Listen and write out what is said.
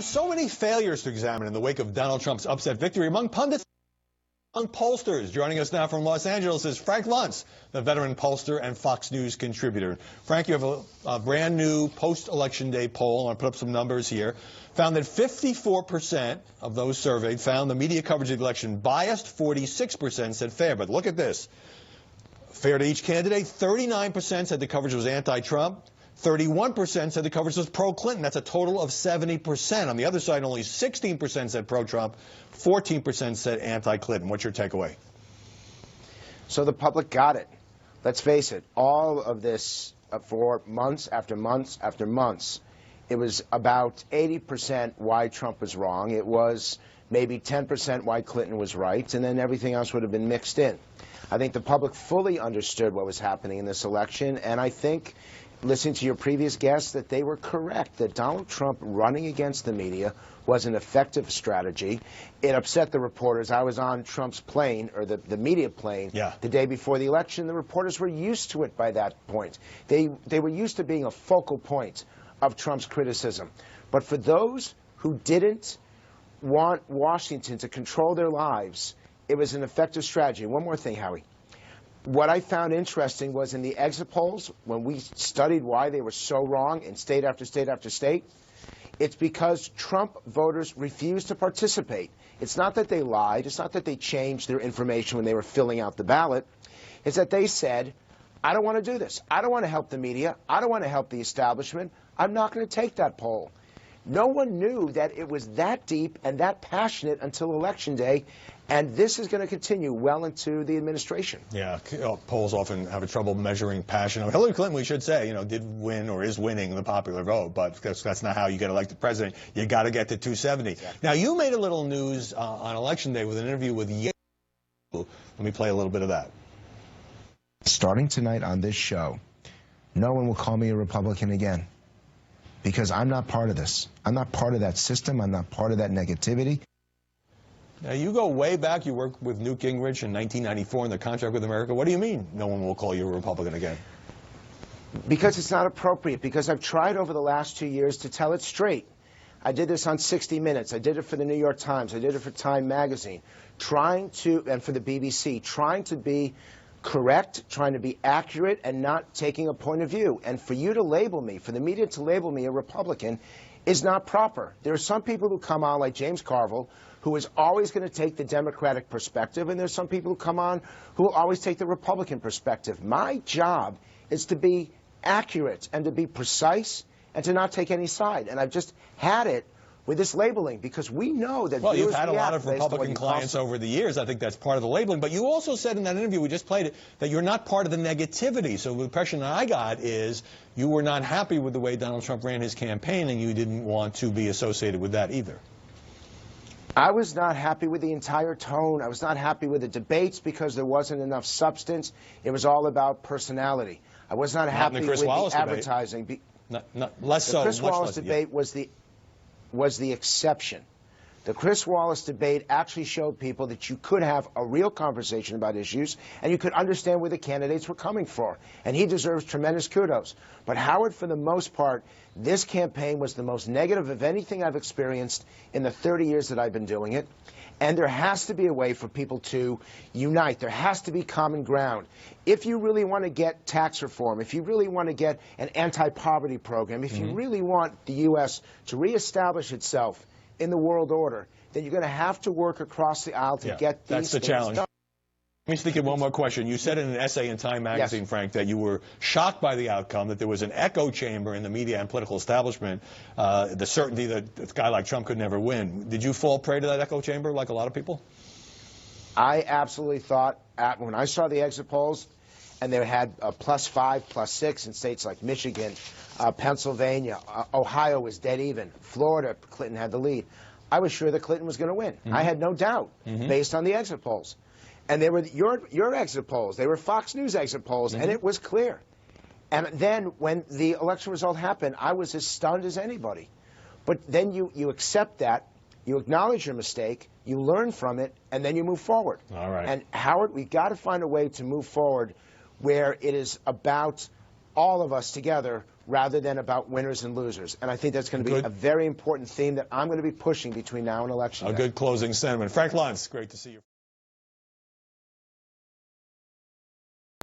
So many failures to examine in the wake of Donald Trump's upset victory among pundits and pollsters. Joining us now from Los Angeles is Frank Luntz, the veteran pollster and Fox News contributor. Frank, you have a brand new post-election day poll. I want to put up some numbers here. Found that 54% of those surveyed found the media coverage of the election biased. 46% said fair. But look at this. Fair to each candidate. 39% said the coverage was anti-Trump. 31% said the coverage was pro-Clinton. That's a total of 70%. On the other side, only 16% said pro-Trump, 14% said anti-Clinton. What's your takeaway? So the public got it. Let's face it, all of this for months after months after months, it was about 80% why Trump was wrong. It was maybe 10% why Clinton was right, and then everything else would have been mixed in. I think the public fully understood what was happening in this election, and I think, listening to your previous guests, that they were correct, that Donald Trump running against the media was an effective strategy. It upset the reporters. I was on Trump's plane, or the media plane, the day before the election. The reporters were used to it by that point. They were used to being a focal point of Trump's criticism. But for those who didn't want Washington to control their lives, it was an effective strategy. One more thing, Howie. What I found interesting was in the exit polls, when we studied why they were so wrong in state after state after state, it's because Trump voters refused to participate. It's not that they lied. It's not that they changed their information when they were filling out the ballot. It's that they said, I don't want to do this. I don't want to help the media. I don't want to help the establishment. I'm not going to take that poll. No one knew that it was that deep and that passionate until Election Day, and this is going to continue well into the administration. Yeah, polls often have trouble measuring passion. Hillary Clinton, we should say, did win or is winning the popular vote, but that's not how you get elected president. You got to get to 270. Exactly. Now, you made a little news on Election Day with an interview with Yale. Let me play a little bit of that. Starting tonight on this show, no one will call me a Republican again, because I'm not part of this. I'm not part of that system. I'm not part of that negativity. Now, you go way back. You worked with Newt Gingrich in 1994 in the contract with America. What do you mean no one will call you a Republican again? Because it's not appropriate. Because I've tried over the last 2 years to tell it straight. I did this on 60 Minutes. I did it for the New York Times. I did it for Time Magazine. And for the BBC, trying to be correct, trying to be accurate, and not taking a point of view. And for you to label me, for the media to label me a Republican, is not proper. There are some people who come on, like James Carville, who is always going to take the Democratic perspective, and there's some people who come on who will always take the Republican perspective. My job is to be accurate and to be precise and to not take any side. And I've just had it with this labeling, because we know that... Well, you've had a lot of Republican clients over the years. I think that's part of the labeling. But you also said in that interview, we just played it, that you're not part of the negativity. So the impression I got is you were not happy with the way Donald Trump ran his campaign, and you didn't want to be associated with that either. I was not happy with the entire tone. I was not happy with the debates because there wasn't enough substance. It was all about personality. I was not happy with the advertising. Less so. The Chris Wallace debate was the exception. The Chris Wallace debate actually showed people that you could have a real conversation about issues, and you could understand where the candidates were coming from. And he deserves tremendous kudos. But Howard, for the most part, this campaign was the most negative of anything I've experienced in the 30 years that I've been doing it. And there has to be a way for people to unite. There has to be common ground. If you really want to get tax reform, if you really want to get an anti-poverty program, if you really want the U.S. to reestablish itself in the world order, then you're going to have to work across the aisle to get these things challenge. done. Let me sneak in one more question. You said in an essay in Time Magazine, Frank, that you were shocked by the outcome, that there was an echo chamber in the media and political establishment, the certainty that a guy like Trump could never win. Did you fall prey to that echo chamber like a lot of people? I absolutely thought, when I saw the exit polls, and they had +5, +6 in states like Michigan, Pennsylvania, Ohio was dead even, Florida, Clinton had the lead. I was sure that Clinton was going to win. I had no doubt, based on the exit polls. And they were your exit polls. They were Fox News exit polls, and it was clear. And then when the election result happened, I was as stunned as anybody. But then you accept that, you acknowledge your mistake, you learn from it, and then you move forward. All right. And Howard, we've got to find a way to move forward where it is about all of us together rather than about winners and losers. And I think that's going to be a very important theme that I'm going to be pushing between now and election day. A good closing sentiment. Frank Luntz, great to see you.